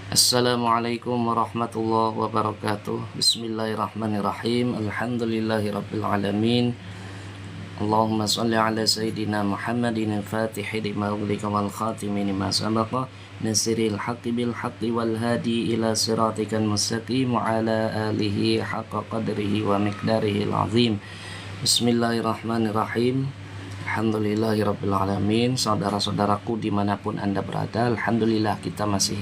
Assalamualaikum warahmatullahi wabarakatuh. Bismillahirrahmanirrahim. Alhamdulillahirabbil alamin. Allahumma shalli ala sayyidina Muhammadin al-Fatihi lima ughliqa wal khatimi lima sabaqa nasiril haqqi bil haqqi wal hadi ila siratikal mustaqim wa ala alihi haqqa qadrihi wa miqdarihi al-azim. Bismillahirrahmanirrahim. Alhamdulillahirabbil alamin. Saudara-saudaraku dimanapun Anda berada, alhamdulillah kita masih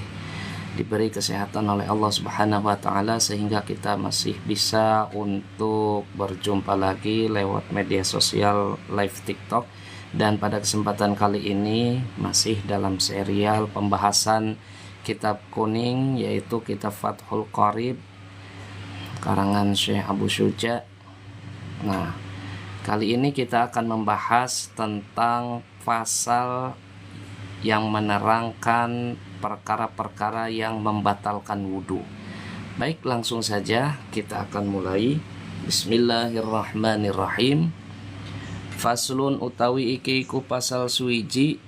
diberi kesehatan oleh Allah Subhanahu wa taala sehingga kita masih bisa untuk berjumpa lagi lewat media sosial live TikTok. Dan pada kesempatan kali ini masih dalam serial pembahasan kitab kuning, yaitu kitab Fathul Qorib karangan Syekh Abu Syuja. Nah, kali ini kita akan membahas tentang pasal yang menerangkan perkara-perkara yang membatalkan wudhu. Baik, langsung saja kita akan mulai. Bismillahirrahmanirrahim. Faslun utawi iki ku pasal suwiji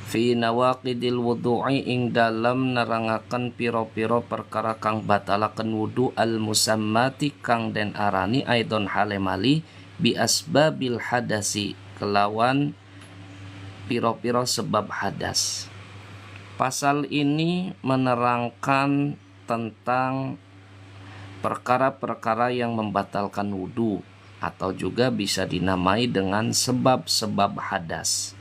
fi nawaqidil wudhu'i ing dalam nerangaken piro-piro perkara kang batalaken wudhu al musammati kang den arani aidon halemali bi asbabil hadasi kelawan piro-piro sebab hadas. Pasal ini menerangkan tentang perkara-perkara yang membatalkan wudhu atau juga bisa dinamai dengan sebab-sebab hadas.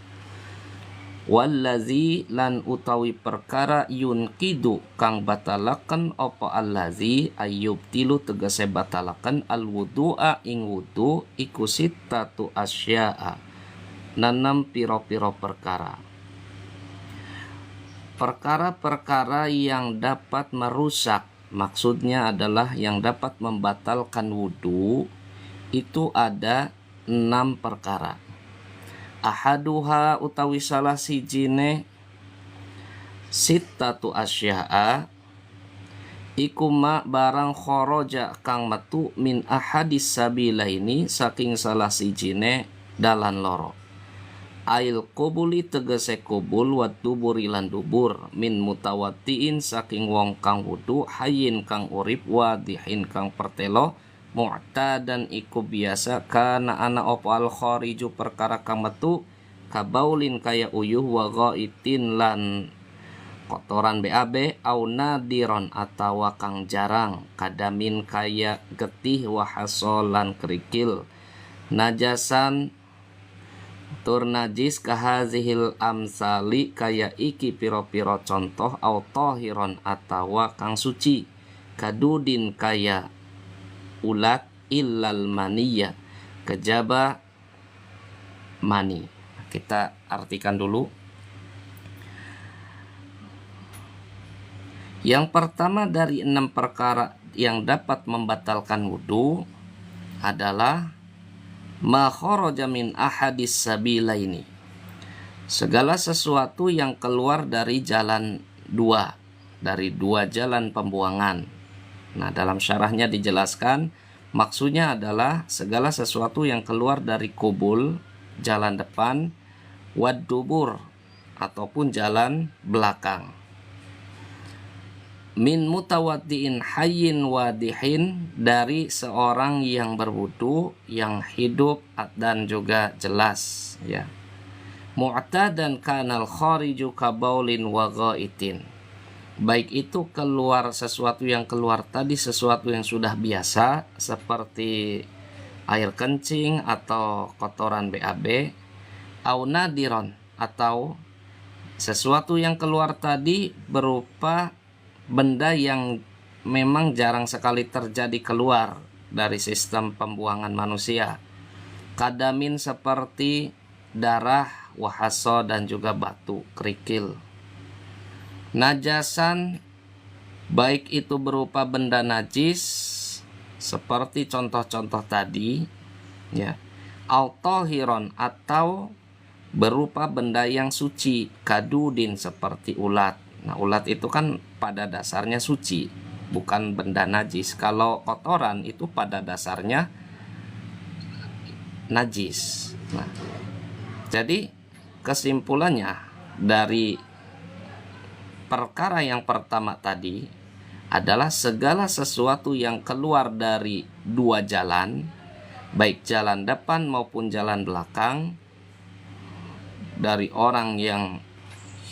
Wallazi lan utawi perkara yunkidu kang batalaken opo allazi ayyub tilu tegese batalaken al wudhu'a ing wudhu iku sittatu asya'a, nanam piro-piro perkara. Perkara-perkara yang dapat merusak, maksudnya adalah yang dapat membatalkan wudhu, itu ada 6 perkara. Ahaduha utawi salah sijine sittatu asya'a iku ma barang khoroja kang metu min ahadis sabilaini saking salah sijine dalan loro. Ail kubuli tegese kubul wa duburi lan dubur min mutawattiin saking wong kang wudu hayin kang urip wadihin kang pertelo mu'tadan iku biasa kana ana opo al khariju perkara kang metu kabaulin kaya uyuh wa ghaitin lan kotoran BAB au nadiron atawa kang jarang kadamin kaya getih wa hasolan kerikil najasan tur najis kahazihil amsali kaya iki piro-piro contoh au tohiron atawa kang suci kadudin kaya ulat illal maniyya kejaba mani. Kita artikan dulu. Yang pertama dari 6 perkara yang dapat membatalkan wudhu adalah ma kharaja min ahadis sabilaini, segala sesuatu yang keluar dari jalan dua, dari 2 jalan pembuangan. Nah, dalam syarahnya dijelaskan maksudnya adalah segala sesuatu yang keluar dari kubul, jalan depan, wad dubur ataupun jalan belakang. Min mutawaddiin hayyin wadihin, dari seorang yang berwudu yang hidup dan juga jelas, ya. Mu'tadan kanal khariju kabaulin wa ghaitin, baik itu keluar sesuatu yang keluar tadi sesuatu yang sudah biasa seperti air kencing atau kotoran BAB, au nadiron atau sesuatu yang keluar tadi berupa benda yang memang jarang sekali terjadi keluar dari sistem pembuangan manusia. Kadamin seperti darah, wahaso dan juga batu, kerikil. Najasan baik itu berupa benda najis seperti contoh-contoh tadi, ya. Al-tohiron atau berupa benda yang suci, kadudin seperti ulat. Nah, ulat itu kan pada dasarnya suci, bukan benda najis. Kalau kotoran itu pada dasarnya najis. Nah, jadi kesimpulannya dari perkara yang pertama tadi adalah segala sesuatu yang keluar dari dua jalan, baik jalan depan maupun jalan belakang, dari orang yang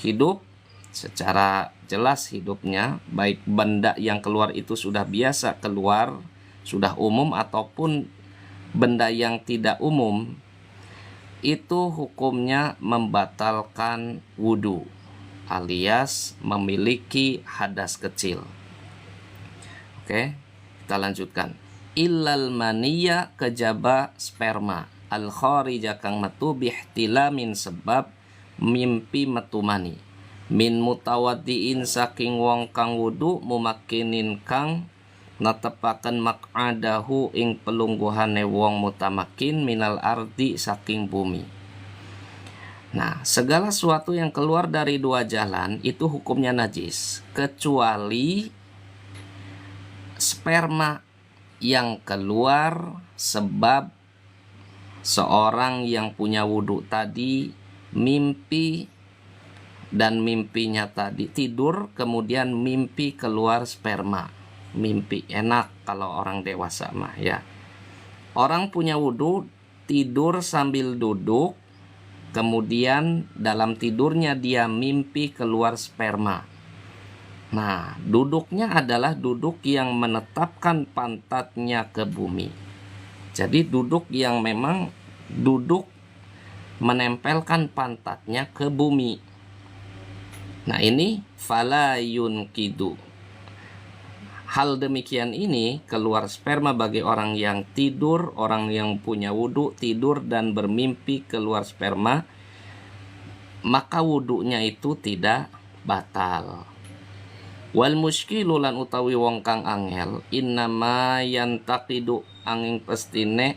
hidup secara jelas hidupnya, baik benda yang keluar itu sudah biasa keluar, sudah umum, ataupun benda yang tidak umum, itu hukumnya membatalkan wudhu alias memiliki hadas kecil. Oke, kita lanjutkan. Illal maniya kejaba sperma al kharija kang metu bihtilamin sebab mimpi metu mani min mutawaddiin saking wong kang wudu mumakinin kang natepaken maq'adahu ing pelungguhane wong mutamakin minal ardi saking bumi. Nah, segala sesuatu yang keluar dari dua jalan itu hukumnya najis, kecuali sperma yang keluar sebab seorang yang punya wudhu tadi mimpi, dan mimpinya tadi tidur, kemudian mimpi keluar sperma. Mimpi enak kalau orang dewasa mah ya. Orang punya wudhu tidur sambil duduk, kemudian dalam tidurnya dia mimpi keluar sperma. Nah, duduknya adalah duduk yang menetapkan pantatnya ke bumi. Jadi duduk yang memang duduk menempelkan pantatnya ke bumi. Nah, ini fala yunkidu. Hal demikian ini keluar sperma bagi orang yang tidur, orang yang punya wudhu tidur dan bermimpi keluar sperma, maka wudhunya itu tidak batal. Wal muskilu lan utawi wong kang angel innama yantaqidu angin pestine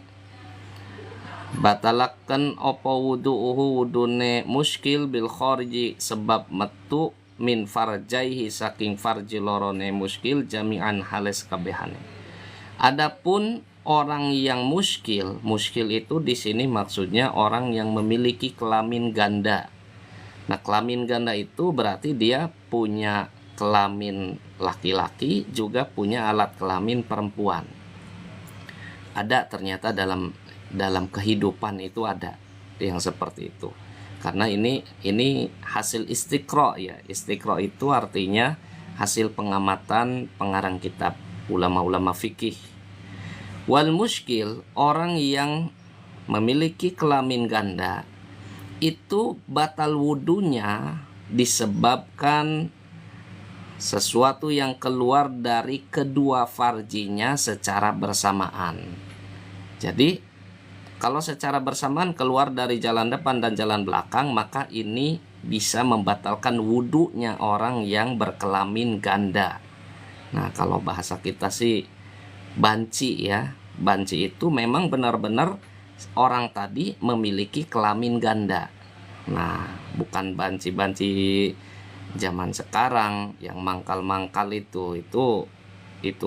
batalaken opo wudhu'uhu wudune muskil bil khariji sebab metu min farjaihi saking farji lorone muskil jami'an hales kabehane. Adapun orang yang muskil itu di sini maksudnya orang yang memiliki kelamin ganda. Nah, kelamin ganda itu berarti dia punya kelamin laki-laki juga punya alat kelamin perempuan. Ada ternyata dalam kehidupan itu ada yang seperti itu. Karena ini hasil istiqra ya. Istiqra itu artinya hasil pengamatan pengarang kitab ulama-ulama fikih. Wal muskil, orang yang memiliki kelamin ganda itu batal wudunya disebabkan sesuatu yang keluar dari kedua farjinya secara bersamaan. Jadi kalau secara bersamaan keluar dari jalan depan dan jalan belakang, maka ini bisa membatalkan wudhunya orang yang berkelamin ganda. Nah, kalau bahasa kita sih banci ya. Banci itu memang benar-benar orang tadi memiliki kelamin ganda. Nah, bukan banci-banci zaman sekarang yang mangkal-mangkal itu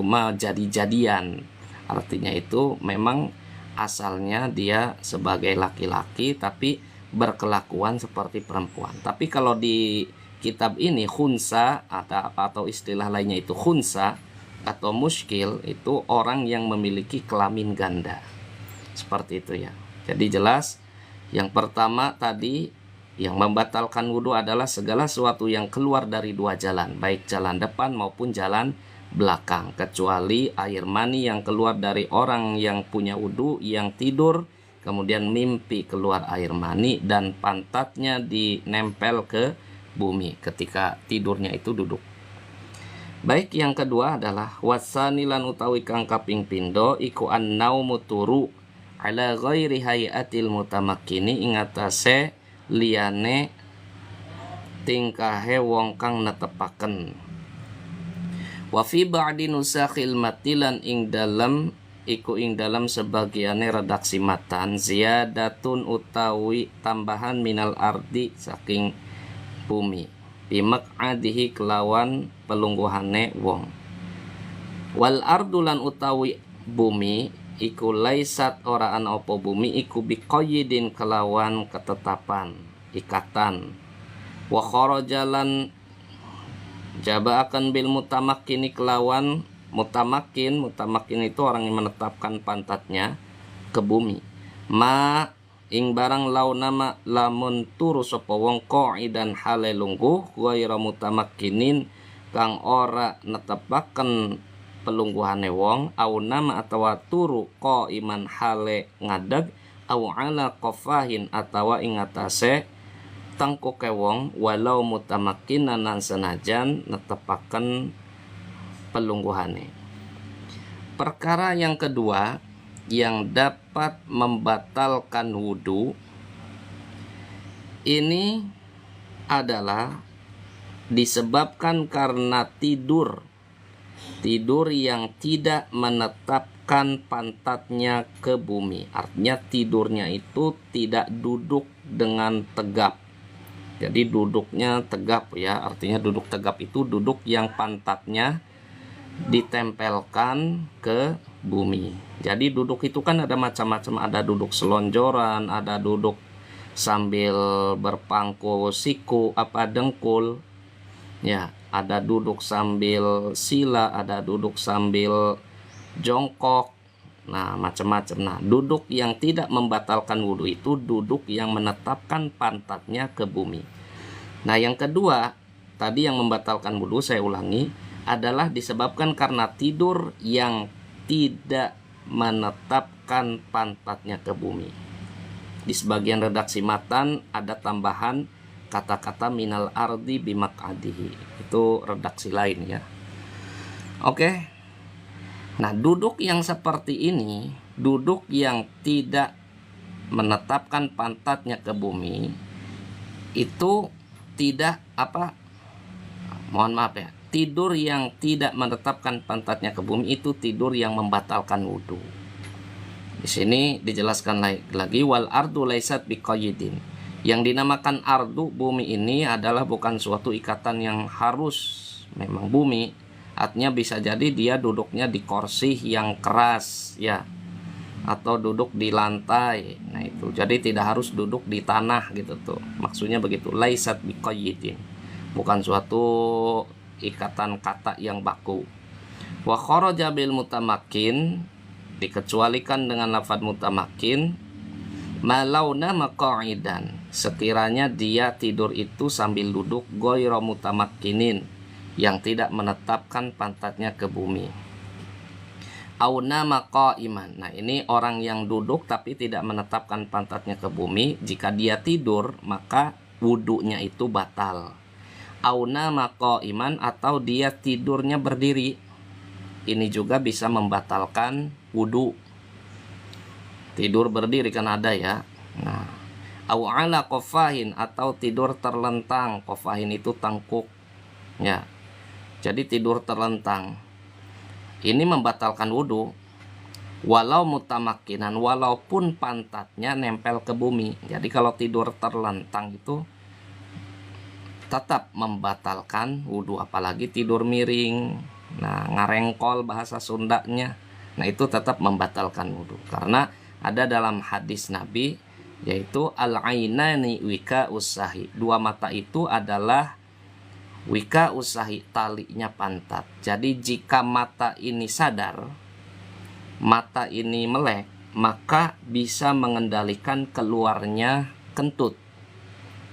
mah jadi-jadian. Artinya itu memang asalnya dia sebagai laki-laki tapi berkelakuan seperti perempuan. Tapi kalau di kitab ini khunsa atau istilah lainnya itu khunsa atau muskil itu orang yang memiliki kelamin ganda. Seperti itu ya. Jadi jelas yang pertama tadi yang membatalkan wudhu adalah segala sesuatu yang keluar dari dua jalan, baik jalan depan maupun jalan belakang, kecuali air mani yang keluar dari orang yang punya wudhu yang tidur kemudian mimpi keluar air mani dan pantatnya dinempel ke bumi ketika tidurnya itu duduk. Baik, yang kedua adalah wasanilan utawi kang kaping pindo iku annaumu turu ala ghairi hayatil mutamakkini ing atase liyane tingkahe wong kang netepaken. Wa fi ba'di nusakhil matilan ing dalam sebagiane redaksi matan ziyadatun utawi tambahan minal ardi saking bumi bimak'adihi kelawan pelungguhane wong. Wal ardulan utawi bumi iku laisat oraan opo bumi iku biqayyidin kelawan ketetapan ikatan. Wa kharajalan Jaba akan bil mutamakkini kelawan mutamakin itu orang yang menetapkan pantatnya ke bumi. Ma ing barang launa lamun turu sapa wong qa'idan hale lungguh ghairu mutamakkinin kang ora netepaken pelungguhane wong au nama atawa turu qa'iman hale ngadeg au ala qafahin atawa ing atase tangkuke wong walau mutamakkinan senajan netepaken pelungguhane. Perkara yang kedua yang dapat membatalkan wudu ini adalah disebabkan karena tidur yang tidak menetapkan pantatnya ke bumi. Artinya tidurnya itu tidak duduk dengan tegap. Jadi duduknya tegap ya, artinya duduk tegap itu duduk yang pantatnya ditempelkan ke bumi. Jadi duduk itu kan ada macam-macam, ada duduk selonjoran, ada duduk sambil berpangku siku dengkul. Ya, ada duduk sambil sila, ada duduk sambil jongkok. Nah, macam-macam. Nah, duduk yang tidak membatalkan wudhu itu duduk yang menetapkan pantatnya ke bumi. Nah, yang kedua, tadi yang membatalkan wudhu, saya ulangi, adalah disebabkan karena tidur yang tidak menetapkan pantatnya ke bumi. Di sebagian redaksi matan ada tambahan kata-kata minal ardi bimak'adihi. Itu redaksi lain ya. Oke. Nah, duduk yang seperti ini, duduk yang tidak menetapkan pantatnya ke bumi, itu tidak tidur yang tidak menetapkan pantatnya ke bumi itu tidur yang membatalkan wudhu. Di sini dijelaskan lagi wal ardu laisat biqayyidin. Yang dinamakan ardu bumi ini adalah bukan suatu ikatan yang harus memang bumi. Artinya bisa jadi dia duduknya di kursi yang keras ya, atau duduk di lantai. Nah itu jadi tidak harus duduk di tanah gitu tuh. Maksudnya begitu. Laisat biqayyidin. Bukan suatu ikatan kata yang baku. Wa kharaja bil mutamakin, dikecualikan dengan lafaz mutamakin, malauna maqa'idan, sekiranya dia tidur itu sambil duduk ghairu mutamakkinin, yang tidak menetapkan pantatnya ke bumi. Au nama qa'iman. Nah, ini orang yang duduk tapi tidak menetapkan pantatnya ke bumi, jika dia tidur maka wudunya itu batal. Au nama qa'iman, atau dia tidurnya berdiri. Ini juga bisa membatalkan wudu. Tidur berdiri kan ada ya. Nah, au ala qafahin, atau tidur terlentang. Qafahin itu tangkuk. Ya. Jadi tidur terlentang. Ini membatalkan wudu. Walau mutamakinan, walaupun pantatnya nempel ke bumi. Jadi kalau tidur terlentang itu tetap membatalkan wudu, apalagi tidur miring. Nah, ngarengkol bahasa Sundanya. Nah, itu tetap membatalkan wudu. Karena ada dalam hadis Nabi, yaitu al-ainani wika usahi. Dua mata itu adalah wika usahi, talinya pantat. Jadi jika mata ini sadar, mata ini melek, maka bisa mengendalikan keluarnya kentut.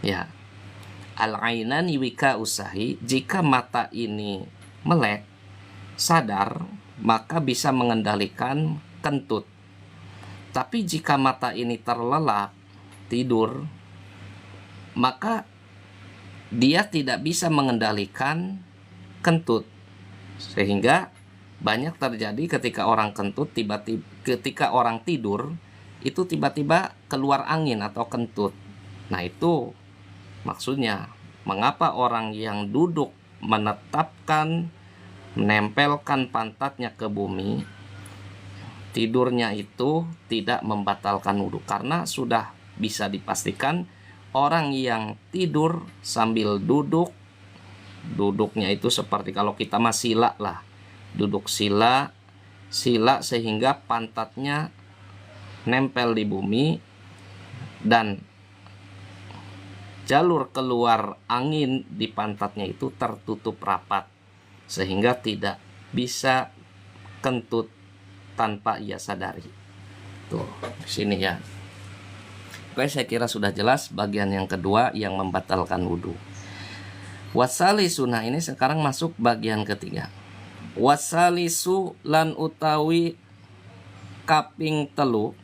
Ya. Al-ainani wika usahi, jika mata ini melek, sadar, maka bisa mengendalikan kentut. Tapi jika mata ini terlelap, tidur, maka dia tidak bisa mengendalikan kentut. Sehingga banyak terjadi ketika orang kentut, ketika orang tidur, itu tiba-tiba keluar angin atau kentut. Nah itu maksudnya, mengapa orang yang duduk menetapkan, menempelkan pantatnya ke bumi, tidurnya itu tidak membatalkan wudhu. Karena sudah bisa dipastikan orang yang tidur sambil duduk, duduknya itu seperti kalau kita mah sila lah, duduk sila sehingga pantatnya nempel di bumi dan jalur keluar angin di pantatnya itu tertutup rapat sehingga tidak bisa kentut tanpa ia sadari. Tuh, di sini ya. Oke, saya kira sudah jelas bagian yang kedua yang membatalkan wudhu. Wasalisu, nah ini sekarang masuk bagian ketiga. Wasalisu lan utawi kaping telu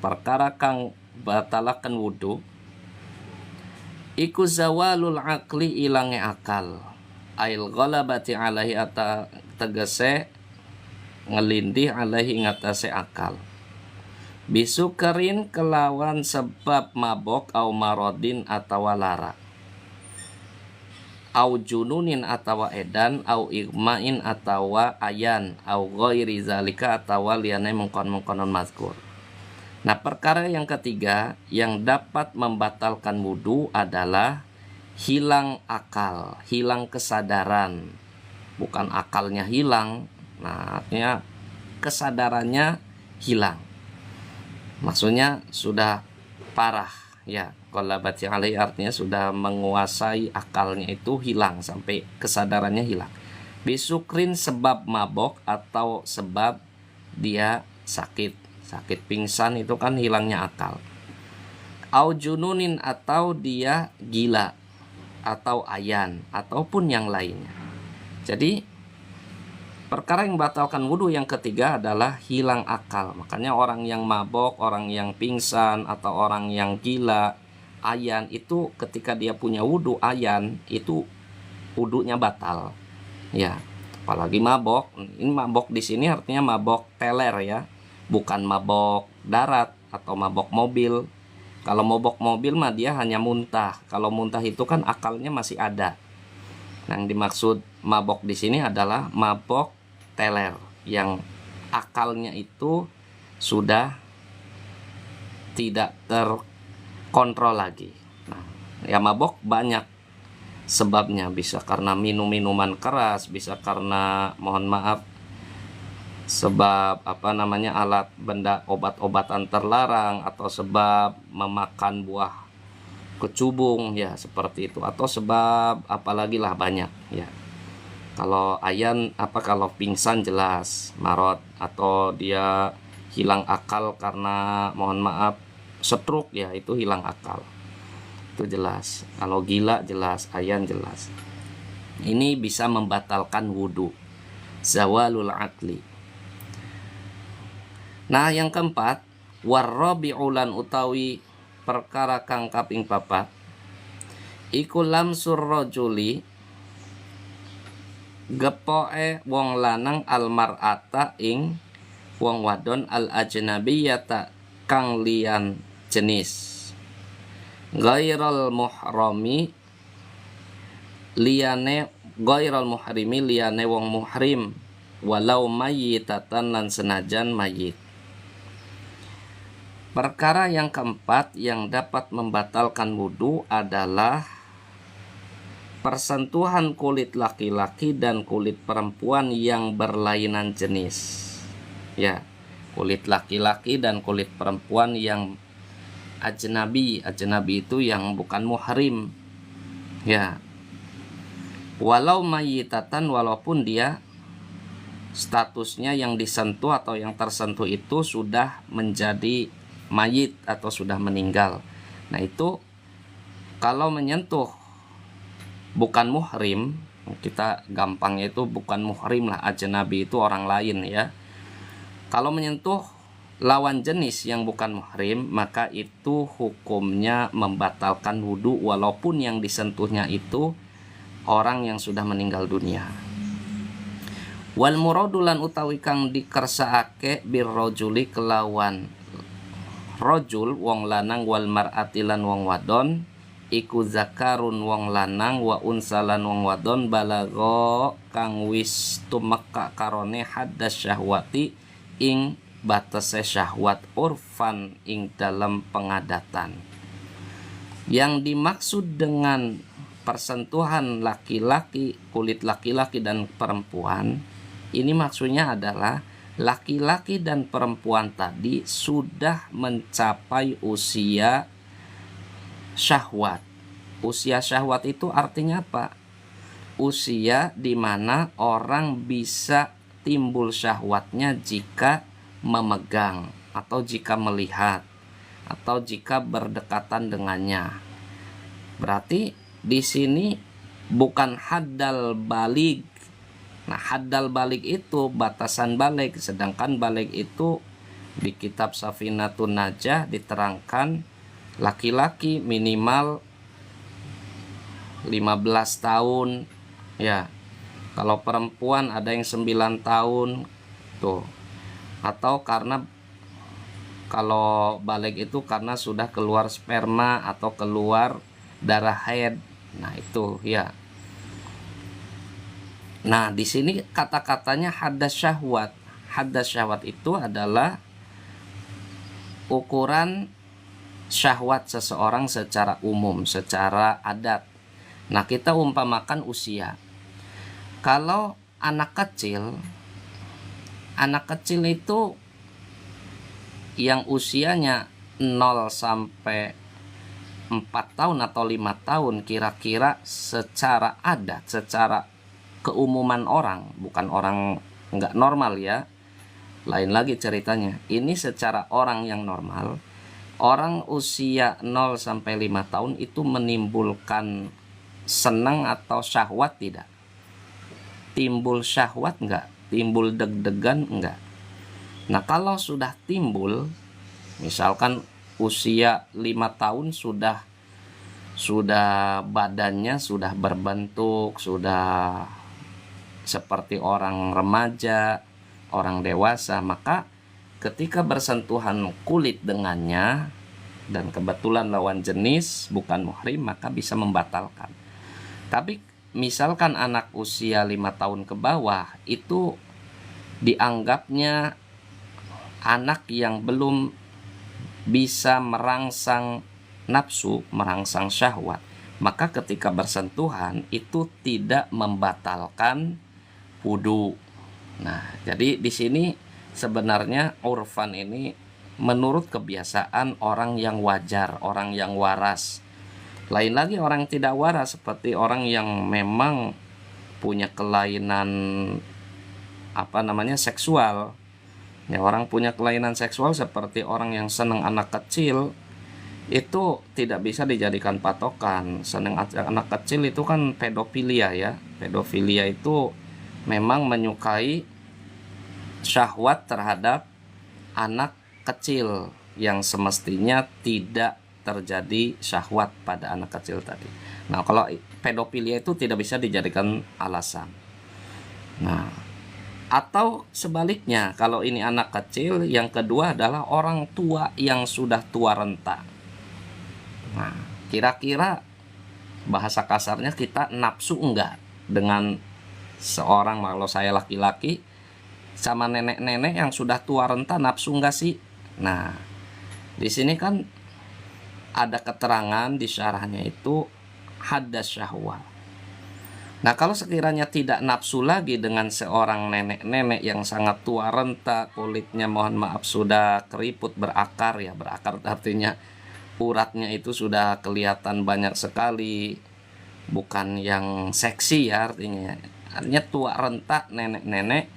perkara kang batalaken wudhu iku zawalul aqli ilange akal ail ghalabati alaihi ata tegese ngelindih alaihi ngatasi akal bisukerin kelawan sebab mabok au marodin atawa lara au jununin atawa edan au igmain atawa ayan au ghairi zalika atawa liyane mengkon-mengkonon mazkur. Nah, perkara yang ketiga yang dapat membatalkan wudhu adalah hilang akal, hilang kesadaran. Bukan akalnya hilang, nah artinya kesadarannya hilang. Maksudnya sudah parah ya. Ghalabati alaihi artinya sudah menguasai akalnya itu hilang sampai kesadarannya hilang. Bisukrin sebab mabok atau sebab dia sakit pingsan itu kan hilangnya akal. Au jununin atau dia gila atau ayan ataupun yang lainnya. Jadi perkara yang membatalkan wudhu yang ketiga adalah hilang akal. Makanya orang yang mabok, orang yang pingsan atau orang yang gila, ayan itu ketika dia punya wudhu ayan itu wudhunya batal. Ya, apalagi mabok. Ini mabok di sini artinya mabok teler ya. Bukan mabok darat atau mabok mobil. Kalau mabok mobil mah dia hanya muntah. Kalau muntah itu kan akalnya masih ada. Nah, yang dimaksud mabok di sini adalah mabok teler yang akalnya itu sudah tidak terkontrol lagi. Nah, ya mabok banyak sebabnya, bisa karena minum minuman keras, bisa karena mohon maaf sebab alat benda obat-obatan terlarang atau sebab memakan buah kecubung ya seperti itu atau sebab apalagi lah banyak ya. Kalau ayan kalau pingsan jelas marot atau dia hilang akal karena mohon maaf stroke ya itu hilang akal. Itu jelas. Kalau gila jelas, ayan jelas. Ini bisa membatalkan wudhu. Zawalul aqli. Nah, yang keempat, warrabi'ulan utawi perkara kang kaping papat iku lamsur rajuli gepoke wong lanang almar'ata ing wong wadon al ajnabiyata kang liyan jenis ghairal muhrami liyane wong muhrim walau mayyitatan lan senajan mayit. Perkara yang keempat yang dapat membatalkan wudhu adalah persentuhan kulit laki-laki dan kulit perempuan yang berlainan jenis. Ya, kulit laki-laki dan kulit perempuan yang ajnabi. Ajnabi itu yang bukan muhrim. Ya. Walau mayyitatan, walaupun dia statusnya yang disentuh atau yang tersentuh itu sudah menjadi mayit atau sudah meninggal. Nah, itu kalau menyentuh bukan muhrim, kita gampangnya itu bukan muhrim lah, ajnabi itu orang lain ya. Kalau menyentuh lawan jenis yang bukan muhrim, maka itu hukumnya membatalkan wudhu walaupun yang disentuhnya itu orang yang sudah meninggal dunia. Wal muradulan utawi kang dikersakake birrajuli kelawan rajul wong lanang wal mar'ati lan wong wadon iku zakarun wong lanang wa unsalan wong wadon balago kang wis tumeka karone haddas syahwati ing batase syahwat urfan ing dalam pengadatan. Yang dimaksud dengan persentuhan laki-laki, kulit laki-laki dan perempuan ini maksudnya adalah laki-laki dan perempuan tadi sudah mencapai usia syahwat Usia syahwat itu artinya apa? Usia di mana orang bisa timbul syahwatnya jika memegang atau jika melihat atau jika berdekatan dengannya. Berarti di sini bukan haddal balig. Nah, haddal balig itu batasan balig, sedangkan balig itu di kitab Safinatun Najah diterangkan laki-laki minimal 15 tahun ya. Kalau perempuan ada yang 9 tahun tuh. Atau karena kalau balik itu karena sudah keluar sperma atau keluar darah haid. Nah, itu ya. Nah, di sini kata-katanya hadas syahwat. Hadas syahwat itu adalah ukuran syahwat seseorang secara umum, secara adat. Nah, kita umpamakan usia. Kalau anak kecil itu yang usianya 0 sampai 4 tahun atau 5 tahun, kira-kira secara adat, secara keumuman orang, bukan orang nggak normal ya, lain lagi ceritanya. Ini secara orang yang normal, orang usia 0 sampai 5 tahun itu menimbulkan senang atau syahwat tidak? Timbul syahwat enggak? Timbul deg-degan enggak? Nah, kalau sudah timbul, misalkan usia 5 tahun sudah badannya sudah berbentuk, sudah seperti orang remaja, orang dewasa, maka ketika bersentuhan kulit dengannya dan kebetulan lawan jenis bukan muhrim, maka bisa membatalkan. Tapi misalkan anak usia 5 tahun ke bawah itu dianggapnya anak yang belum bisa merangsang nafsu, merangsang syahwat, maka ketika bersentuhan itu tidak membatalkan wudu. Nah, jadi di sini sebenarnya urfan ini menurut kebiasaan orang yang wajar, orang yang waras. Lain lagi orang tidak waras, seperti orang yang memang punya kelainan seksual. Ya, orang punya kelainan seksual seperti orang yang senang anak kecil itu tidak bisa dijadikan patokan. Senang anak kecil itu kan pedofilia ya. Pedofilia itu memang menyukai syahwat terhadap anak kecil yang semestinya tidak terjadi syahwat pada anak kecil tadi. Nah, kalau pedofilia itu tidak bisa dijadikan alasan. Nah, atau sebaliknya, kalau ini anak kecil, yang kedua adalah orang tua yang sudah tua renta. Nah, kira-kira bahasa kasarnya kita nafsu enggak dengan seorang, kalau saya laki-laki sama nenek-nenek yang sudah tua renta, nafsu enggak sih? Nah, di sini kan ada keterangan di syarahnya itu hadas syahwat. Nah, kalau sekiranya tidak nafsu lagi dengan seorang nenek-nenek yang sangat tua renta, kulitnya mohon maaf sudah keriput, berakar ya, berakar artinya uratnya itu sudah kelihatan banyak sekali, bukan yang seksi ya, artinya tua renta, nenek-nenek.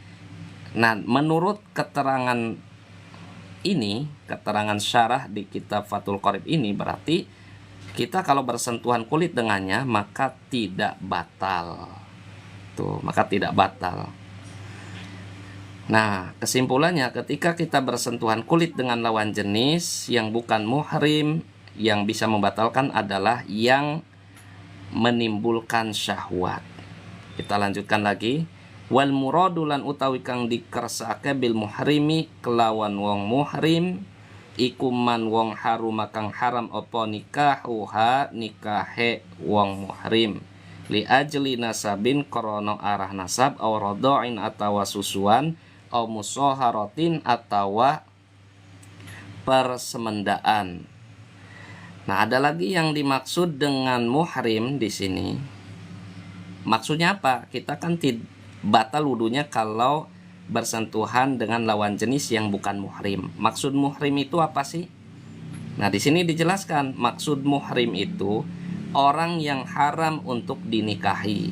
Nah, menurut keterangan ini, keterangan syarah di kitab Fathul Qorib ini, berarti kita kalau bersentuhan kulit dengannya maka tidak batal. Tuh, maka tidak batal. Nah, kesimpulannya ketika kita bersentuhan kulit dengan lawan jenis yang bukan muhrim, yang bisa membatalkan adalah yang menimbulkan syahwat. Kita lanjutkan lagi. Wal muradulan utawi kang dikersake bil muhrimi kelawan wong muhrim iku man wong haruma kang haram apa nikahuha nikahe wong muhrim li ajli nasabin krana arah nasab aw radha'in atawa susuan aw musaharatin atawa persemendaan. Nah, ada lagi yang dimaksud dengan muhrim di sini. Maksudnya apa? Kita kan batal wudunya kalau bersentuhan dengan lawan jenis yang bukan muhrim. Maksud muhrim itu apa sih? Nah, di sini dijelaskan maksud muhrim itu orang yang haram untuk dinikahi.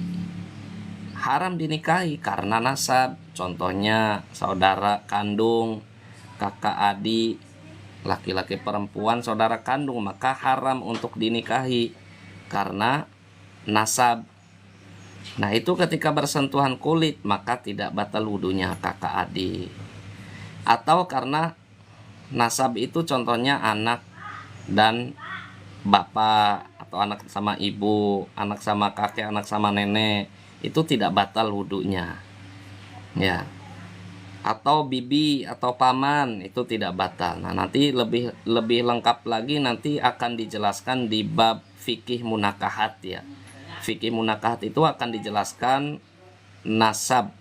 Haram dinikahi karena nasab, contohnya saudara kandung, kakak adik, laki-laki perempuan saudara kandung, maka haram untuk dinikahi karena nasab. Nah itu ketika bersentuhan kulit maka tidak batal wudunya kakak adik. Atau karena nasab itu contohnya anak dan bapak, atau anak sama ibu, anak sama kakek, anak sama nenek, itu tidak batal wudunya ya. Atau bibi atau paman itu tidak batal. Nah nanti lebih lengkap lagi nanti akan dijelaskan di bab fikih munakahat ya. Fikih munakahat itu akan dijelaskan nasab,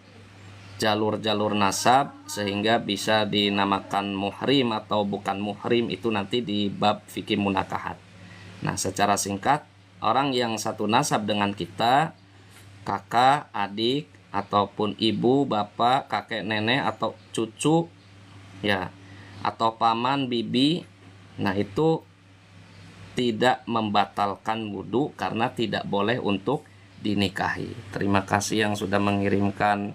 jalur-jalur nasab sehingga bisa dinamakan muhrim atau bukan muhrim, itu nanti di bab fikih munakahat. Nah secara singkat, orang yang satu nasab dengan kita, kakak, adik, ataupun ibu, bapak, kakek, nenek, atau cucu ya, atau paman, bibi, nah itu tidak membatalkan wudu karena tidak boleh untuk dinikahi. Terima kasih yang sudah mengirimkan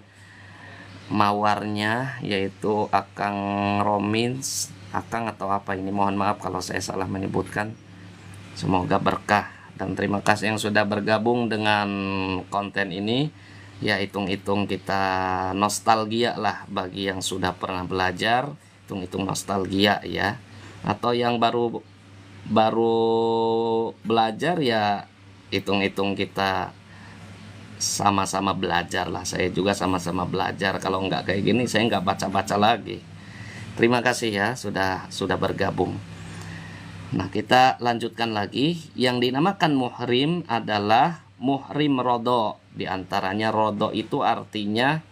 mawarnya, yaitu Akang Romins, Akang atau apa ini, mohon maaf kalau saya salah menyebutkan. Semoga berkah, dan terima kasih yang sudah bergabung dengan konten ini. Ya hitung-hitung kita nostalgia lah bagi yang sudah pernah belajar, hitung-hitung nostalgia ya. Atau yang baru belajar ya hitung-hitung kita sama-sama belajar lah. Saya juga sama-sama belajar. Kalau nggak kayak gini saya nggak baca-baca lagi. Terima kasih ya sudah bergabung. Nah kita lanjutkan lagi. Yang dinamakan muhrim adalah muhrim rodo. Di antaranya rodo itu artinya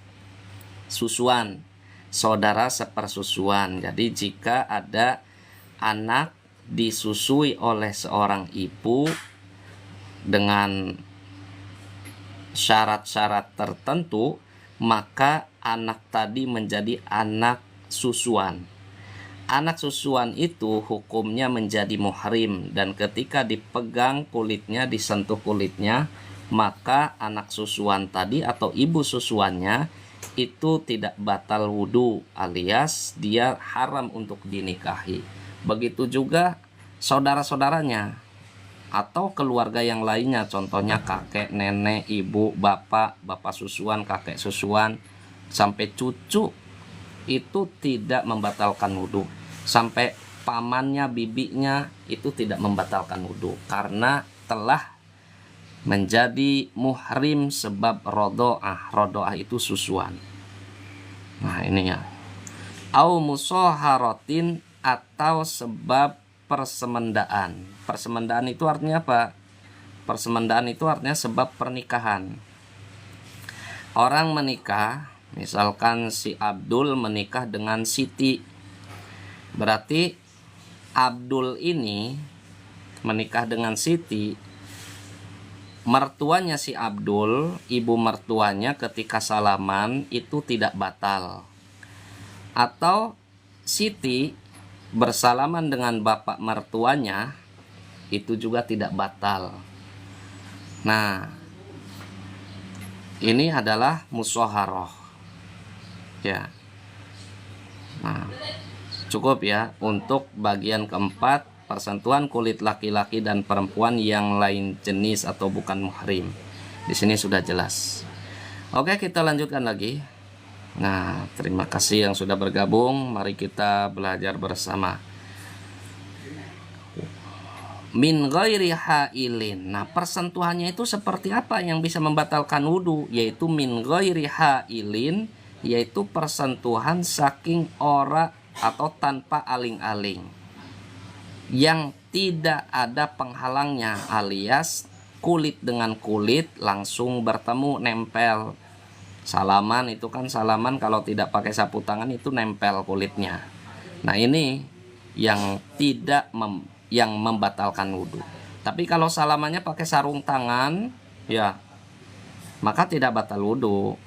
susuan, saudara sepersusuan. Jadi jika ada anak disusui oleh seorang ibu dengan syarat-syarat tertentu, maka anak tadi menjadi anak susuan. Anak susuan itu hukumnya menjadi muhrim, dan ketika dipegang kulitnya, disentuh kulitnya, maka anak susuan tadi atau ibu susuannya itu tidak batal wudu, alias dia haram untuk dinikahi. Begitu juga saudara-saudaranya atau keluarga yang lainnya, contohnya kakek, nenek, ibu, bapak susuan, kakek susuan, sampai cucu, itu tidak membatalkan wudu. Sampai pamannya, bibinya, itu tidak membatalkan wudu karena telah menjadi muhrim sebab rodoah. Rodoah itu susuan. Nah ini ya. Au musoharotin, atau sebab persemendaan. Persemendaan itu artinya apa? Persemendaan itu artinya sebab pernikahan. Orang menikah, misalkan si Abdul menikah dengan Siti, berarti Abdul ini menikah dengan Siti, mertuanya si Abdul, ibu mertuanya ketika salaman itu tidak batal. Atau Siti bersalaman dengan bapak mertuanya itu juga tidak batal. Nah ini adalah musoharoh ya. Nah cukup ya untuk bagian keempat, persentuhan kulit laki-laki dan perempuan yang lain jenis atau bukan muhrim. Di sini sudah jelas. Oke, kita lanjutkan lagi. Nah, terima kasih yang sudah bergabung. Mari kita belajar bersama. Min ghairi hailin. Nah, persentuhannya itu seperti apa yang bisa membatalkan wudu? Yaitu min ghairi hailin, yaitu persentuhan saking ora atau tanpa aling-aling, yang tidak ada penghalangnya, alias kulit dengan kulit langsung bertemu, nempel. Salaman itu kan, salaman kalau tidak pakai sapu tangan itu nempel kulitnya. Nah ini yang tidak yang membatalkan wudhu. Tapi kalau salamannya pakai sarung tangan ya, maka tidak batal wudhu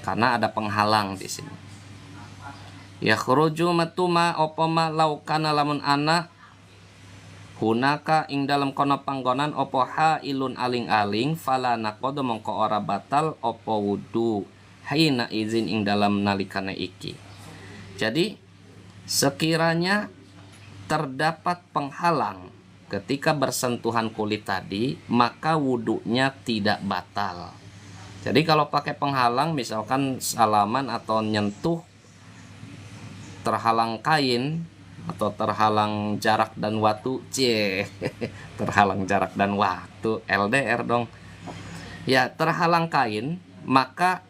karena ada penghalang di sini. Ya khuruju matuma opoma laukana lamun anak hunaka ing dalam kono panggonan opo hailun aling-aling fala naqodo mongko ora batal opo wudu hina izin ing dalam nalikane iki. Jadi sekiranya terdapat penghalang ketika bersentuhan kulit tadi, maka wudunya tidak batal. Jadi kalau pakai penghalang, misalkan salaman atau nyentuh terhalang kain atau terhalang jarak dan waktu, terhalang jarak dan waktu, LDR dong. Ya, terhalang kain, maka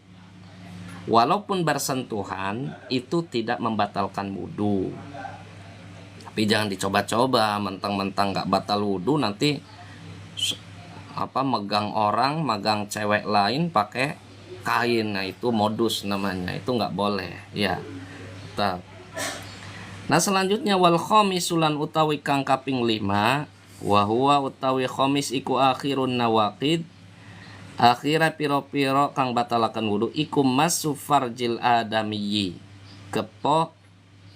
walaupun bersentuhan itu tidak membatalkan wudu. Tapi jangan dicoba-coba, mentang-mentang nggak batal wudu nanti megang orang, megang cewek lain pakai kain. Nah itu modus namanya, itu nggak boleh ya. Nah selanjutnya wal khomisulan utawi kang kaping 5 wa huwa utawi khomis iku akhirun nawaqid, akhira piro-piro kang batalakan wudu iku masu farjil adamiyyi, kepo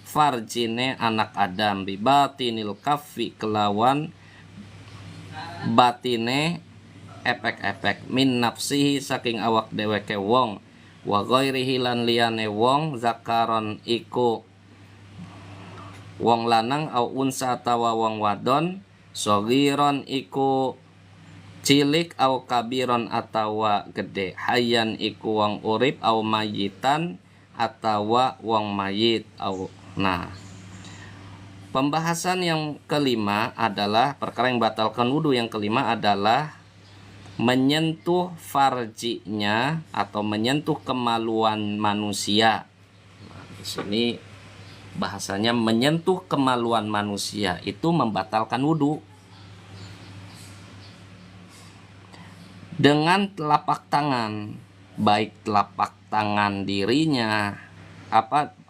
farjine anak Adam, bi batinil kaffi kelawan batine epek-epek min nafsihi saking awak dheweke wong, wa ghairihi lan liyane wong, zakaron iku wong lanang au unsa tawa wong wadon, sogiron iku cilik au kabiron atawa gede, hayyan iku wong urip au mayitan atawa wong mayit au. Nah, pembahasan yang kelima adalah perkara yang batalkan wudu. Yang kelima adalah menyentuh farjinya atau menyentuh kemaluan manusia. Nah, di sini bahasanya menyentuh kemaluan manusia itu membatalkan wudu. Dengan telapak tangan, baik telapak tangan dirinya,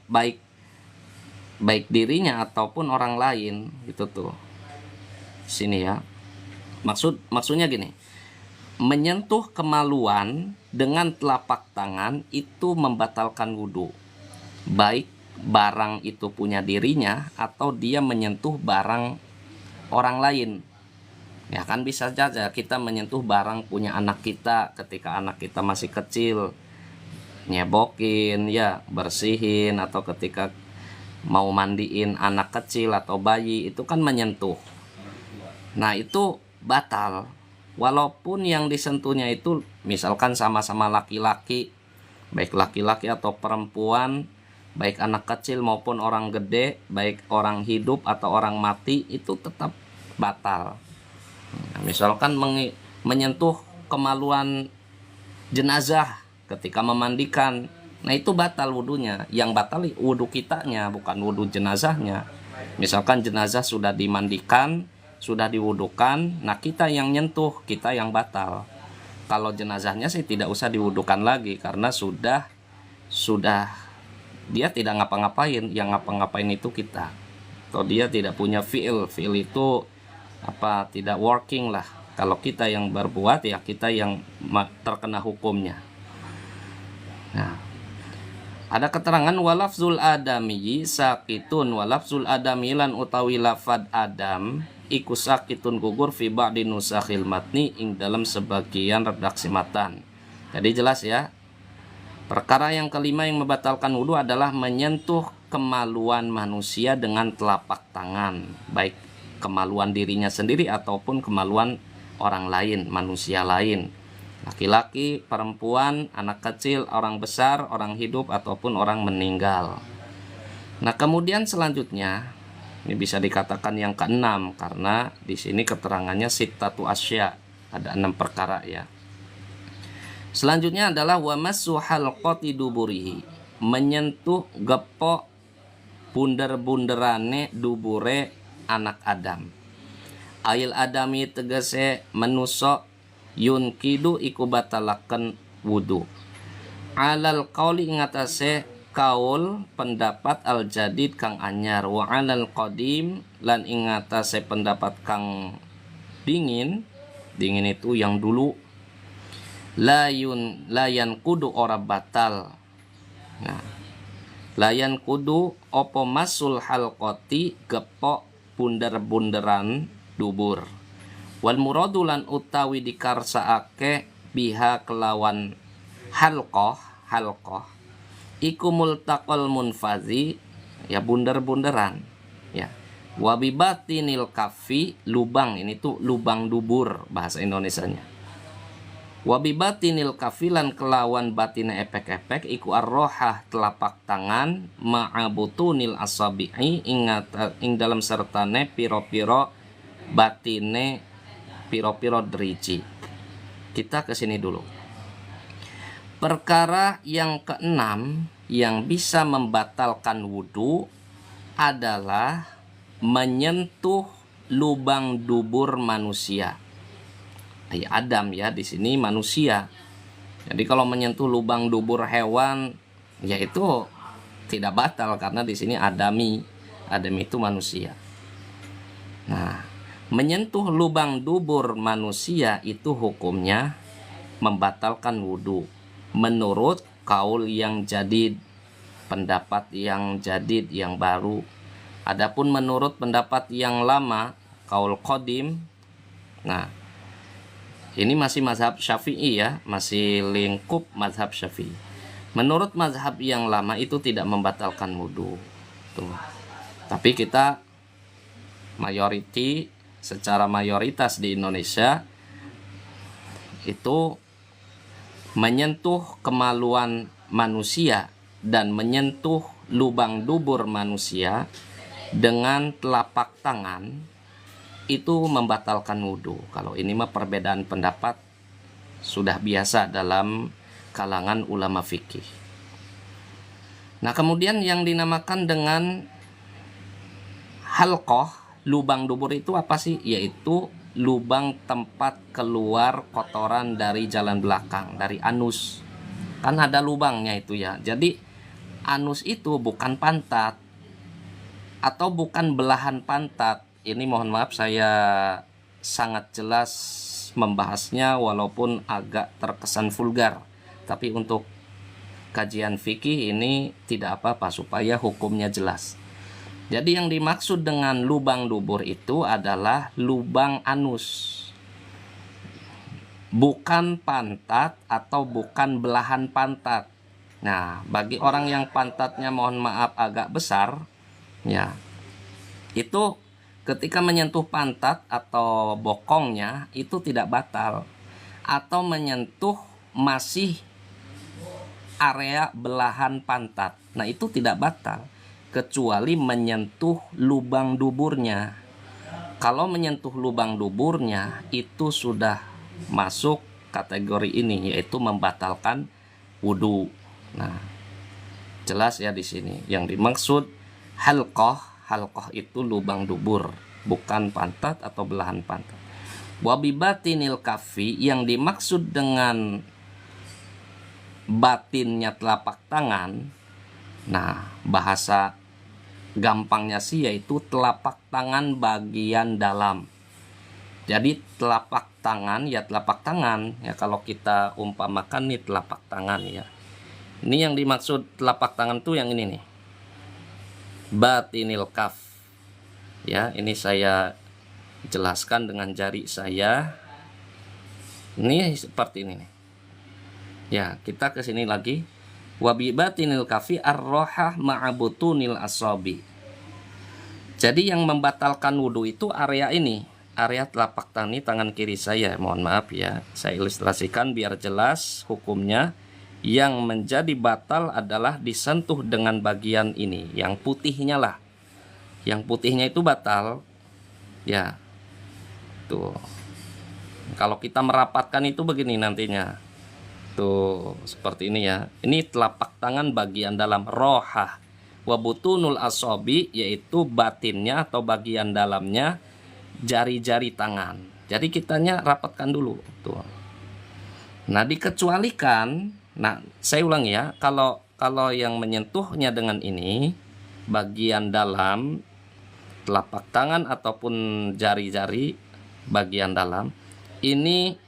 baik dirinya ataupun orang lain, gitu tuh. Sini ya. Maksudnya gini. Menyentuh kemaluan dengan telapak tangan itu membatalkan wudu. Baik barang itu punya dirinya atau dia menyentuh barang orang lain. Ya kan bisa saja kita menyentuh barang punya anak kita ketika anak kita masih kecil, nyebokin ya, bersihin, atau ketika mau mandiin anak kecil atau bayi, itu kan menyentuh. Nah itu batal walaupun yang disentuhnya itu misalkan sama-sama laki-laki, baik laki-laki atau perempuan, baik anak kecil maupun orang gede, baik orang hidup atau orang mati, itu tetap batal. Nah, misalkan menyentuh kemaluan jenazah ketika memandikan, nah itu batal wudunya. Yang batal wudu kitanya, bukan wudu jenazahnya. Misalkan jenazah sudah dimandikan, sudah diwudukan, nah kita yang nyentuh, kita yang batal. Kalau jenazahnya sih tidak usah diwudukan lagi karena sudah dia tidak ngapa-ngapain, yang ngapa-ngapain itu kita. Atau dia tidak punya fi'il itu tidak working lah. Kalau kita yang berbuat ya kita yang terkena hukumnya. Nah, ada keterangan walafzul adami sakitun, walafzul adami lan utawi lafad adam iku sakitun gugur fi ba'di nusakhil matni ing dalam sebagian redaksi matan. Jadi jelas ya. Perkara yang kelima yang membatalkan wudu adalah menyentuh kemaluan manusia dengan telapak tangan, baik kemaluan dirinya sendiri ataupun kemaluan orang lain, manusia lain. Laki-laki, perempuan, anak kecil, orang besar, orang hidup, ataupun orang meninggal. Nah kemudian selanjutnya, ini bisa dikatakan yang keenam, karena di sini keterangannya sittatu asya, ada 6 perkara ya. Selanjutnya adalah wamassu halqati duburihi, menyentuh gepok bunder-bunderane dubure anak Adam. Ail adami tegese menuso yunkidu iku batalaken wudu. Alal qauli ngatasé kaul pendapat al jadid kang anyar, wa alal qadim lan ing ngatasé pendapat kang dingin itu yang dulu, layan kudu ora batal. Nah, layan kudu opo masul halqati gepok bunder-bunderan dubur. Wal muradulan utawi dikarsaake biha kelawan halqah iku multaqal munfazi, ya bunder-bunderan, ya. Wabibatinil kafi, lubang, ini tuh lubang dubur bahasa Indonesianya. Wabibatinil kafi lan kelawan batina epek-epek iku arrohah telapak tangan ma'abutunil asabi'i ing dalam sertane piro-piro batine piro-piro driji. Kita ke sini dulu. Perkara yang keenam yang bisa membatalkan wudu adalah menyentuh lubang dubur manusia. Adam ya, di sini manusia. Jadi kalau menyentuh lubang dubur hewan, ya itu tidak batal karena di sini Adam itu manusia. Nah, menyentuh lubang dubur manusia itu hukumnya membatalkan wudu menurut kaul yang jadid, pendapat yang jadid, yang baru. Adapun menurut pendapat yang lama, kaul qadim, nah ini masih mazhab Syafi'i ya, masih lingkup mazhab Syafi'i. Menurut mazhab yang lama itu tidak membatalkan wudu. Tuh. Tapi kita secara mayoritas di Indonesia itu menyentuh kemaluan manusia dan menyentuh lubang dubur manusia dengan telapak tangan itu membatalkan wudu. Kalau ini mah perbedaan pendapat sudah biasa dalam kalangan ulama fikih. Nah, kemudian yang dinamakan dengan halqah, lubang dubur itu apa sih? Yaitu lubang tempat keluar kotoran dari jalan belakang, dari anus. Kan ada lubangnya itu ya. Jadi anus itu bukan pantat atau bukan belahan pantat. Ini mohon maaf saya sangat jelas membahasnya walaupun agak terkesan vulgar. Tapi untuk kajian fikih ini tidak apa-apa supaya hukumnya jelas. Jadi yang dimaksud dengan lubang dubur itu adalah lubang anus. Bukan pantat atau bukan belahan pantat. Nah, bagi orang yang pantatnya mohon maaf agak besar, ya, itu ketika menyentuh pantat atau bokongnya itu tidak batal. Atau menyentuh masih area belahan pantat, nah itu tidak batal kecuali menyentuh lubang duburnya. Kalau menyentuh lubang duburnya itu sudah masuk kategori ini, yaitu membatalkan wudu. Nah, jelas ya di sini. Yang dimaksud halqah itu lubang dubur, bukan pantat atau belahan pantat. Wabibatinil kafi, yang dimaksud dengan batinnya telapak tangan, nah bahasa gampangnya sih yaitu telapak tangan bagian dalam. Jadi telapak tangan ya kalau kita umpamakan nih telapak tangan ya. Ini yang dimaksud telapak tangan tuh yang ini nih, batinil kaf. Ya, ini saya jelaskan dengan jari saya. Ini seperti ini nih. Ya, kita ke sini lagi. Wabibatinil kafi arrohah ma'abutunil asabi. Jadi yang membatalkan wudu itu area ini, area telapak tangan ini, tangan kiri saya. Mohon maaf ya, saya ilustrasikan biar jelas hukumnya. Yang menjadi batal adalah disentuh dengan bagian ini, yang putihnya lah. Yang putihnya itu batal. Ya, tuh. Kalau kita merapatkan itu begini nantinya. Tuh, seperti ini ya. Ini telapak tangan bagian dalam, rohah. Wabutunul asobi, yaitu batinnya atau bagian dalamnya jari-jari tangan. Jadi kitanya rapatkan dulu. Tuh. Nah, dikecualikan. Nah, saya ulang ya. Kalau yang menyentuhnya dengan ini, bagian dalam telapak tangan ataupun jari-jari bagian dalam, ini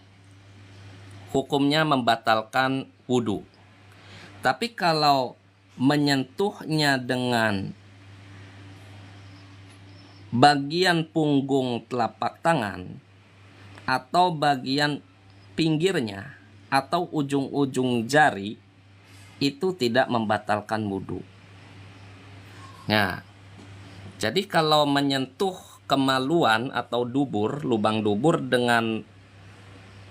hukumnya membatalkan wudu. Tapi kalau menyentuhnya dengan bagian punggung telapak tangan atau bagian pinggirnya atau ujung-ujung jari itu tidak membatalkan wudhu. Nah, jadi kalau menyentuh kemaluan atau dubur, lubang dubur dengan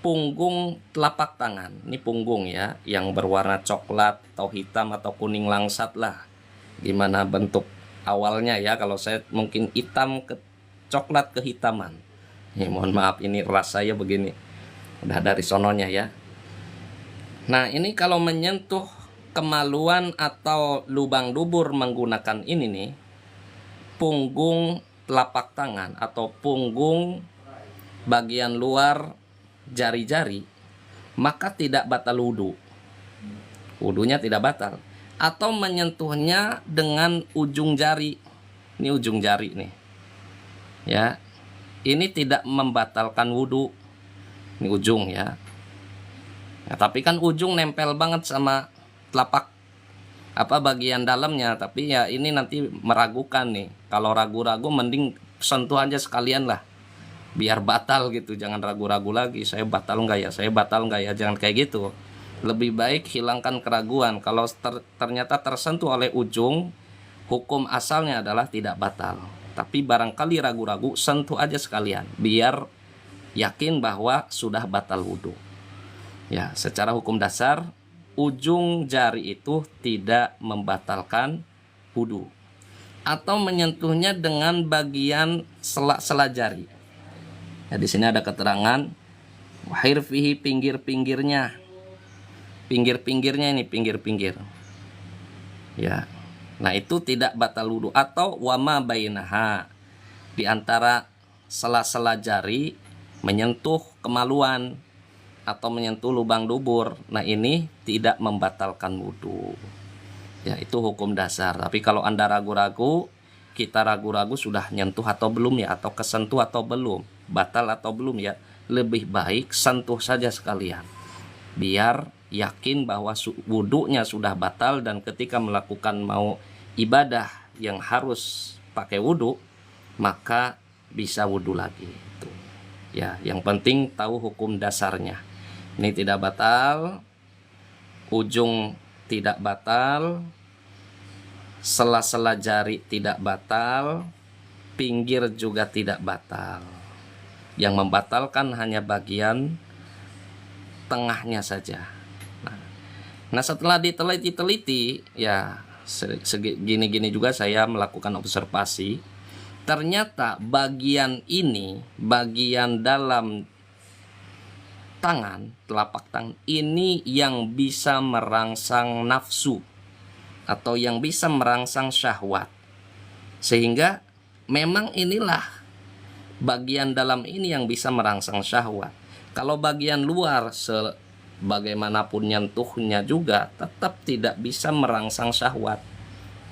punggung telapak tangan, ini punggung ya, yang berwarna coklat atau hitam atau kuning langsat lah, gimana bentuk awalnya ya. Kalau saya mungkin hitam ke coklat kehitaman, ya mohon maaf ini ras saya begini, udah dari sononya ya. Nah ini kalau menyentuh kemaluan atau lubang dubur menggunakan ini nih, punggung telapak tangan atau punggung bagian luar jari-jari, maka tidak batal wudhu. Wudhunya tidak batal. Atau menyentuhnya dengan ujung jari, ini ujung jari nih ya, ini tidak membatalkan wudhu, ini ujung ya. Nah, tapi kan ujung nempel banget sama telapak bagian dalamnya, tapi ya ini nanti meragukan nih. Kalau ragu-ragu mending sentuh aja sekalian lah, biar batal gitu. Jangan ragu-ragu lagi, saya batal nggak ya, jangan kayak gitu. Lebih baik hilangkan keraguan. Kalau ternyata tersentuh oleh ujung, hukum asalnya adalah tidak batal. Tapi barangkali ragu-ragu, sentuh aja sekalian biar yakin bahwa sudah batal wudhu. Ya, secara hukum dasar ujung jari itu tidak membatalkan wudhu. Atau menyentuhnya dengan bagian sela-sela jari. Ya, di sini ada keterangan wahir fihi, pinggir-pinggirnya ini pinggir-pinggir. Ya. Nah, itu tidak batal wudhu. Atau wama bainaha, di antara sela-sela jari menyentuh kemaluan atau menyentuh lubang dubur. Nah, ini tidak membatalkan wudhu. Ya, itu hukum dasar. Tapi kalau Anda ragu-ragu, kita ragu-ragu sudah nyentuh atau belum ya, atau kesentuh atau belum, batal atau belum ya, lebih baik sentuh saja sekalian. Biar yakin bahwa wudhunya sudah batal, dan ketika melakukan mau ibadah yang harus pakai wudhu, maka bisa wudhu lagi. Itu. Ya, yang penting tahu hukum dasarnya. Ini tidak batal, ujung tidak batal, sela-sela jari tidak batal, pinggir juga tidak batal. Yang membatalkan hanya bagian tengahnya saja. Nah, setelah diteliti-teliti, ya segini-gini juga saya melakukan observasi. Ternyata bagian ini, bagian dalam tangan, telapak tangan ini yang bisa merangsang nafsu atau yang bisa merangsang syahwat. Sehingga memang inilah bagian dalam ini yang bisa merangsang syahwat. Kalau bagian luar bagaimanapun nyentuhnya juga tetap tidak bisa merangsang syahwat.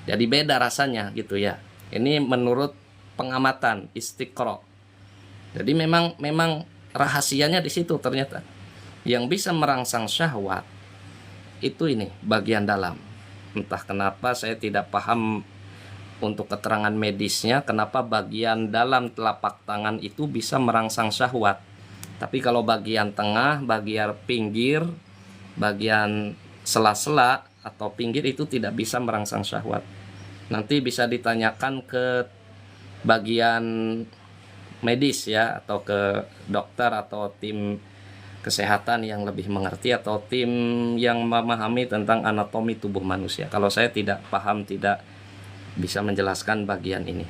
Jadi beda rasanya gitu ya. Ini menurut pengamatan istiqra. Jadi memang rahasianya di situ ternyata. Yang bisa merangsang syahwat itu ini bagian dalam. Entah kenapa saya tidak paham untuk keterangan medisnya kenapa bagian dalam telapak tangan itu bisa merangsang syahwat. Tapi kalau bagian tengah, bagian pinggir, bagian sela-sela atau pinggir itu tidak bisa merangsang syahwat. Nanti bisa ditanyakan ke bagian medis ya, atau ke dokter atau tim kesehatan yang lebih mengerti, atau tim yang memahami tentang anatomi tubuh manusia. Kalau saya tidak paham, tidak bisa menjelaskan bagian ini.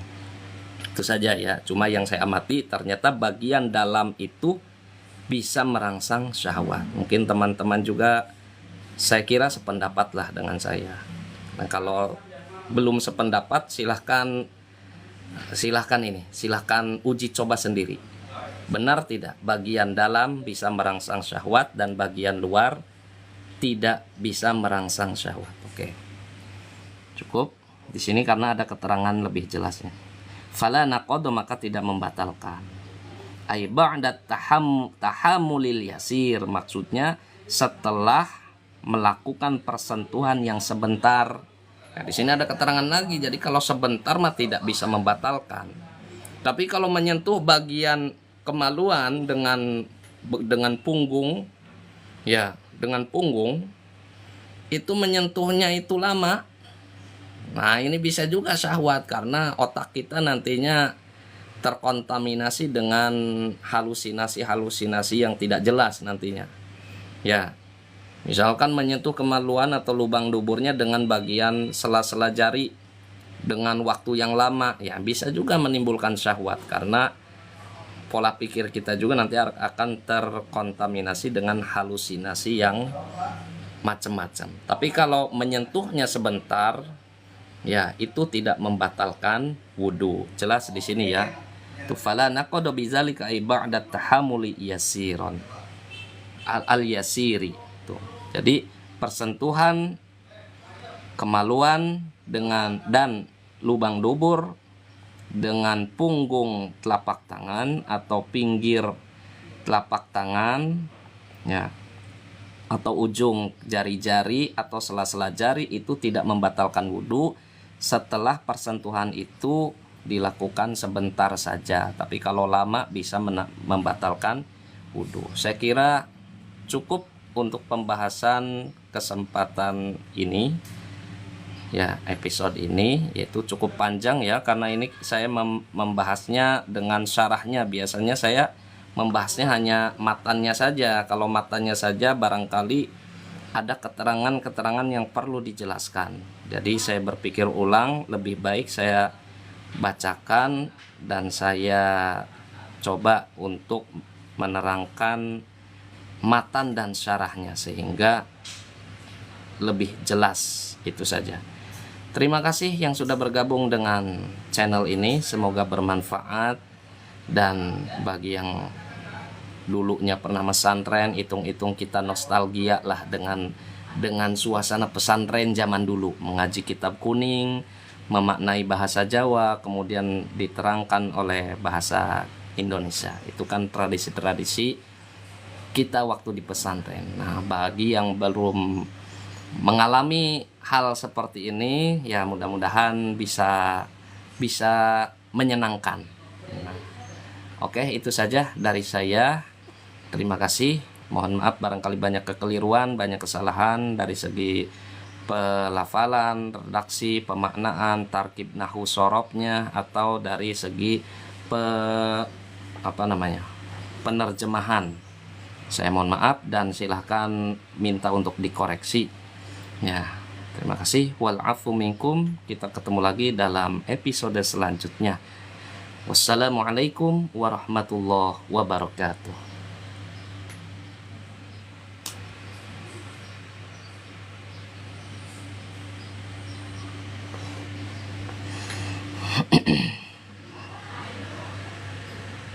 Itu saja ya. Cuma yang saya amati ternyata bagian dalam itu bisa merangsang syahwat. Mungkin teman-teman juga saya kira sependapat lah dengan saya. Nah, kalau belum sependapat silahkan uji coba sendiri. Benar tidak bagian dalam bisa merangsang syahwat dan bagian luar tidak bisa merangsang syahwat. Oke. Cukup di sini karena ada keterangan lebih jelasnya. Fala naqadu, maka tidak membatalkan. Ai ba'da tahammulil yasir, maksudnya setelah melakukan persentuhan yang sebentar. Nah, di sini ada keterangan lagi. Jadi kalau sebentar mah tidak bisa membatalkan. Tapi kalau menyentuh bagian kemaluan dengan punggung, ya, dengan punggung, itu menyentuhnya itu lama. Nah, ini bisa juga syahwat karena otak kita nantinya terkontaminasi dengan halusinasi-halusinasi yang tidak jelas nantinya. Ya, misalkan menyentuh kemaluan atau lubang duburnya dengan bagian sela-sela jari dengan waktu yang lama, ya bisa juga menimbulkan syahwat karena pola pikir kita juga nanti akan terkontaminasi dengan halusinasi yang macam-macam. Tapi kalau menyentuhnya sebentar, ya itu tidak membatalkan wudhu. Jelas di sini ya. Fala naqadu bizalika ba'da tahammuli yasiron. Al-yasiri. Tuh. Jadi persentuhan kemaluan dan lubang dubur dengan punggung telapak tangan atau pinggir telapak tangan, ya, atau ujung jari-jari atau sela-sela jari itu tidak membatalkan wudhu setelah persentuhan itu dilakukan sebentar saja. Tapi kalau lama bisa membatalkan wudhu. Saya kira cukup untuk pembahasan kesempatan ini, ya, episode ini, yaitu cukup panjang ya karena ini saya membahasnya dengan syarahnya. Biasanya saya membahasnya hanya matannya saja. Kalau matannya saja barangkali ada keterangan-keterangan yang perlu dijelaskan. Jadi saya berpikir ulang, lebih baik saya bacakan dan saya coba untuk menerangkan matan dan syarahnya sehingga lebih jelas. Itu saja. Terima kasih yang sudah bergabung dengan channel ini, semoga bermanfaat. Dan bagi yang dulunya pernah pesantren, hitung-hitung kita nostalgia lah dengan suasana pesantren zaman dulu, mengaji kitab kuning, memaknai bahasa Jawa, kemudian diterangkan oleh bahasa Indonesia. Itu kan tradisi-tradisi kita waktu di pesantren. Nah, bagi yang belum mengalami hal seperti ini, ya mudah-mudahan bisa menyenangkan. Nah, oke, itu saja dari saya. Terima kasih. Mohon maaf barangkali banyak kekeliruan, banyak kesalahan dari segi pelafalan, redaksi, pemaknaan, tarkib nahwu sorobnya, atau dari segi penerjemahan. Saya mohon maaf dan silahkan minta untuk dikoreksi. Ya, terima kasih. Wal afu minkum. Kita ketemu lagi dalam episode selanjutnya. Wassalamualaikum warahmatullahi wabarakatuh.